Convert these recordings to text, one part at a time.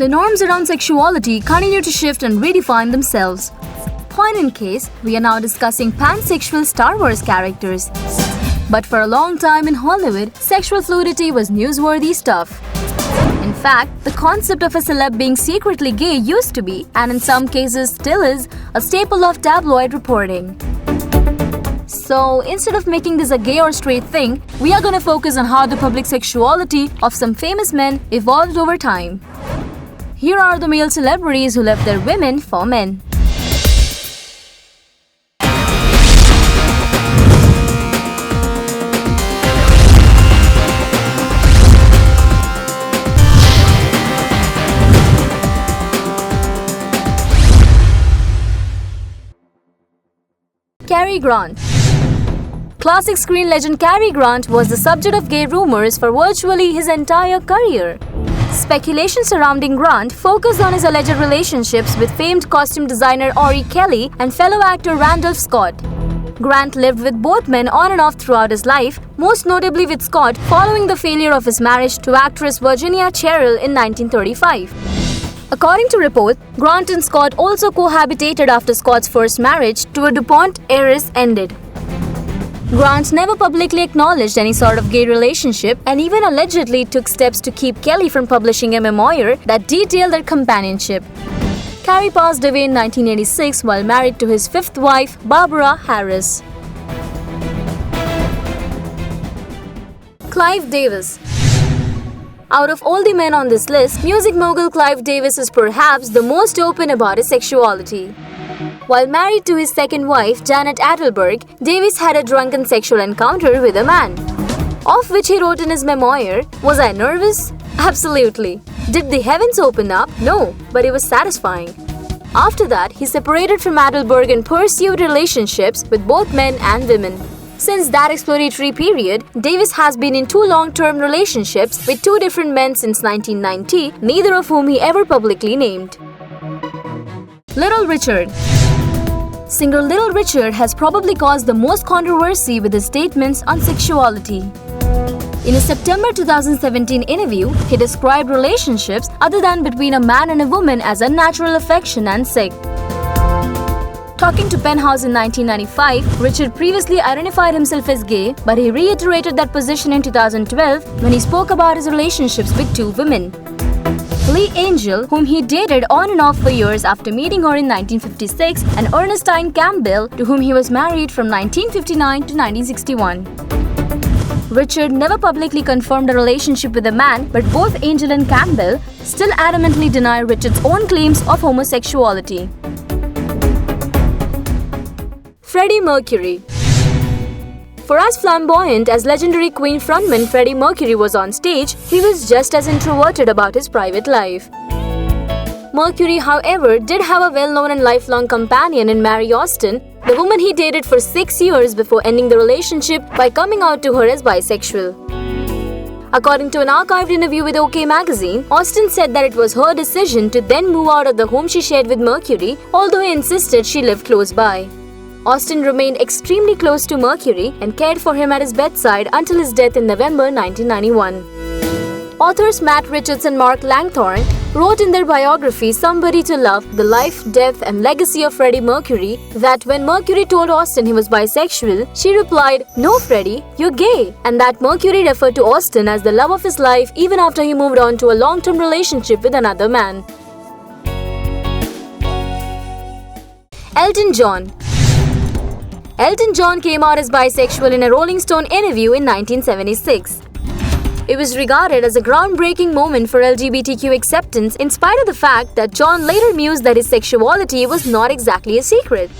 The norms around sexuality continue to shift and redefine themselves. Point in case, we are now discussing pansexual Star Wars characters. But for a long time in Hollywood, sexual fluidity was newsworthy stuff. In fact, the concept of a celeb being secretly gay used to be, and in some cases still is, a staple of tabloid reporting. So, instead of making this a gay or straight thing, we are going to focus on how the public sexuality of some famous men evolved over time. Here are the male celebrities who left their women for men. Cary Grant. Classic screen legend Cary Grant was the subject of gay rumors for virtually his entire career. Speculation surrounding Grant focused on his alleged relationships with famed costume designer Ori Kelly and fellow actor Randolph Scott. Grant lived with both men on and off throughout his life, most notably with Scott following the failure of his marriage to actress Virginia Cherrill in 1935. According to reports, Grant and Scott also cohabitated after Scott's first marriage to a DuPont heiress ended. Grant never publicly acknowledged any sort of gay relationship and even allegedly took steps to keep Kelly from publishing a memoir that detailed their companionship. Cary passed away in 1986 while married to his fifth wife, Barbara Harris. Clive Davis. Out of all the men on this list, music mogul Clive Davis is perhaps the most open about his sexuality. While married to his second wife, Janet Adelberg, Davis had a drunken sexual encounter with a man, of which he wrote in his memoir. Was I nervous? Absolutely. Did the heavens open up? No, but it was satisfying. After that, he separated from Adelberg and pursued relationships with both men and women. Since that exploratory period, Davis has been in 2 long-term relationships with 2 different men since 1990, neither of whom he ever publicly named. Little Richard. Singer Little Richard has probably caused the most controversy with his statements on sexuality. In a September 2017 interview, he described relationships other than between a man and a woman as unnatural affection and sick. Talking to Penthouse in 1995, Richard previously identified himself as gay, but he reiterated that position in 2012 when he spoke about his relationships with 2 women. Lee Angel, whom he dated on and off for years after meeting her in 1956, and Ernestine Campbell, to whom he was married from 1959 to 1961. Richard never publicly confirmed a relationship with a man, but both Angel and Campbell still adamantly deny Richard's own claims of homosexuality. Freddie Mercury. For as flamboyant as legendary Queen frontman Freddie Mercury was on stage, he was just as introverted about his private life. Mercury, however, did have a well-known and lifelong companion in Mary Austin, the woman he dated for 6 years before ending the relationship by coming out to her as bisexual. According to an archived interview with OK magazine, Austin said that it was her decision to then move out of the home she shared with Mercury, although he insisted she lived close by. Austin remained extremely close to Mercury and cared for him at his bedside until his death in November 1991. Authors Matt Richards and Mark Langthorne wrote in their biography Somebody to Love, The Life, Death and Legacy of Freddie Mercury that when Mercury told Austin he was bisexual, she replied, "No Freddie, you're gay," and that Mercury referred to Austin as the love of his life even after he moved on to a long-term relationship with another man. Elton John. Elton John came out as bisexual in a Rolling Stone interview in 1976. It was regarded as a groundbreaking moment for LGBtq acceptance in spite of the fact that John later mused that his sexuality was not exactly a secret.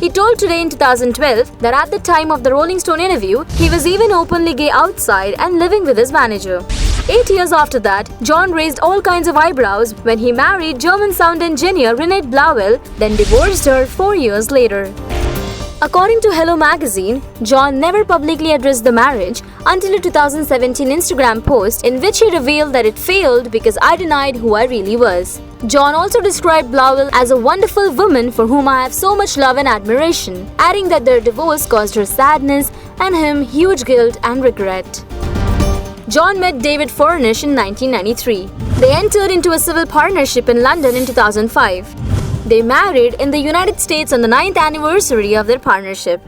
He told Today in 2012 that at the time of the Rolling Stone interview, he was even openly gay outside and living with his manager. 8 years after that, John raised all kinds of eyebrows when he married German sound engineer Renate Blauel, then divorced her 4 years later. According to Hello magazine, John never publicly addressed the marriage until a 2017 Instagram post in which he revealed that it failed because I denied who I really was. John also described Blauel as a wonderful woman for whom I have so much love and admiration, adding that their divorce caused her sadness and him huge guilt and regret. John met David Furnish in 1993. They entered into a civil partnership in London in 2005. They married in the United States on the 9th anniversary of their partnership.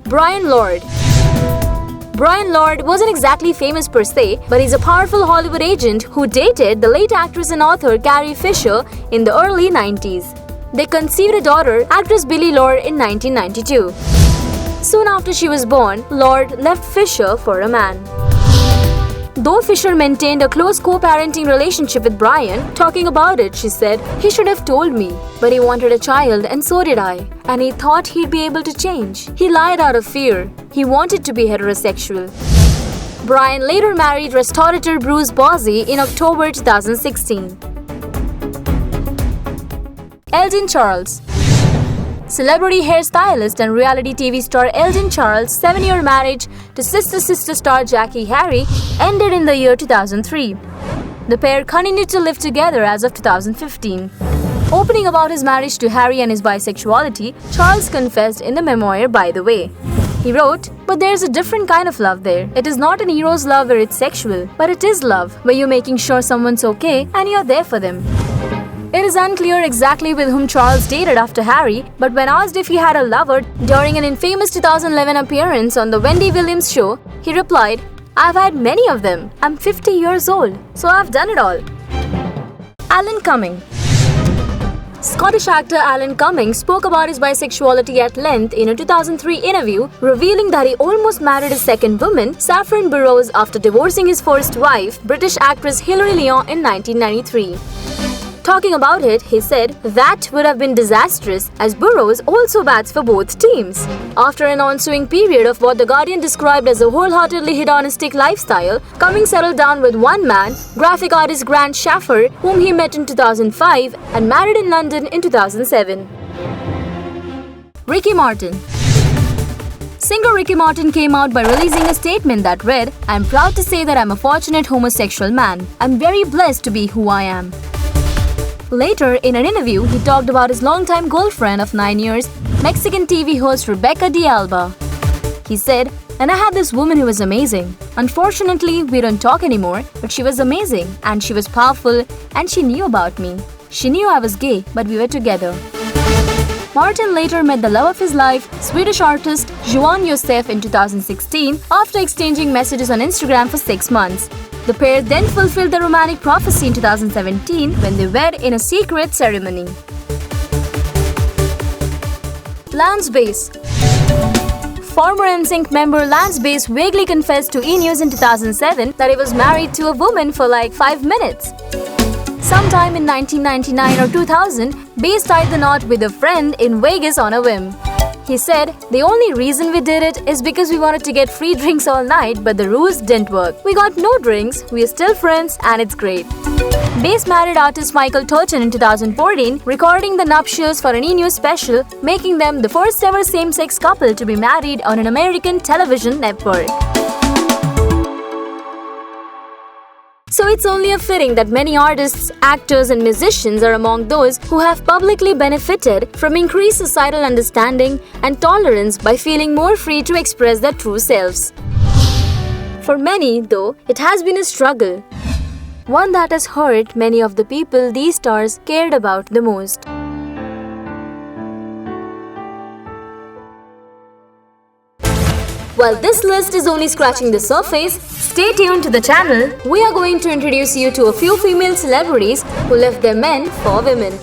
Bryan Lourd. Bryan Lourd wasn't exactly famous per se, but he's a powerful Hollywood agent who dated the late actress and author Carrie Fisher in the early 90s. They conceived a daughter, actress Billie Lourd, in 1992. Soon after she was born, Lourd left Fisher for a man. Though Fisher maintained a close co-parenting relationship with Bryan, talking about it, she said, "He should have told me, but he wanted a child and so did I. And he thought he'd be able to change. He lied out of fear. He wanted to be heterosexual." Bryan later married restaurateur Bruce Bozzi in October 2016. Elgin Charles. Celebrity hairstylist and reality TV star Elgin Charles' 7-year marriage to sister star Jackie Harry ended in the year 2003. The pair continued to live together as of 2015. Opening about his marriage to Harry and his bisexuality, Charles confessed in the memoir By the Way. He wrote, "But there's a different kind of love there. It is not an eros love where it's sexual, but it is love, where you're making sure someone's okay and you're there for them." It is unclear exactly with whom Charles dated after Harry, but when asked if he had a lover during an infamous 2011 appearance on the Wendy Williams show, he replied, "I've had many of them. I'm 50 years old, so I've done it all." Alan Cumming. Scottish actor Alan Cumming spoke about his bisexuality at length in a 2003 interview, revealing that he almost married a second woman, Saffron Burrows, after divorcing his first wife, British actress Hilary Leon, in 1993. Talking about it, he said, "That would have been disastrous, as Burrows also bats for both teams." After an ensuing period of what The Guardian described as a wholeheartedly hedonistic lifestyle, Cumming settled down with one man, graphic artist Grant Shaffer, whom he met in 2005 and married in London in 2007. Ricky Martin. Singer Ricky Martin came out by releasing a statement that read, "I'm proud to say that I'm a fortunate homosexual man. I'm very blessed to be who I am." Later, in an interview, he talked about his longtime girlfriend of 9 years, Mexican TV host Rebecca D'Alba. He said, "And I had this woman who was amazing. Unfortunately, we don't talk anymore, but she was amazing, and she was powerful, and she knew about me. She knew I was gay, but we were together." Martin later met the love of his life, Swedish artist Johan Josef, in 2016 after exchanging messages on Instagram for 6 months. The pair then fulfilled the romantic prophecy in 2017 when they wed in a secret ceremony. Lance Bass. Former NSYNC member Lance Bass vaguely confessed to E! News in 2007 that he was married to a woman for like 5 minutes. Sometime in 1999 or 2000, Bass tied the knot with a friend in Vegas on a whim. He said, "The only reason we did it is because we wanted to get free drinks all night, but the ruse didn't work. We got no drinks, we are still friends, and it's great." Bass married artist Michael Turton in 2014, recording the nuptials for an E! News special, making them the first ever same-sex couple to be married on an American television network. So it's only a fitting that many artists, actors and musicians are among those who have publicly benefited from increased societal understanding and tolerance by feeling more free to express their true selves. For many, though, it has been a struggle, one that has hurt many of the people these stars cared about the most. While this list is only scratching the surface, stay tuned to the channel. We are going to introduce you to a few female celebrities who left their men for women.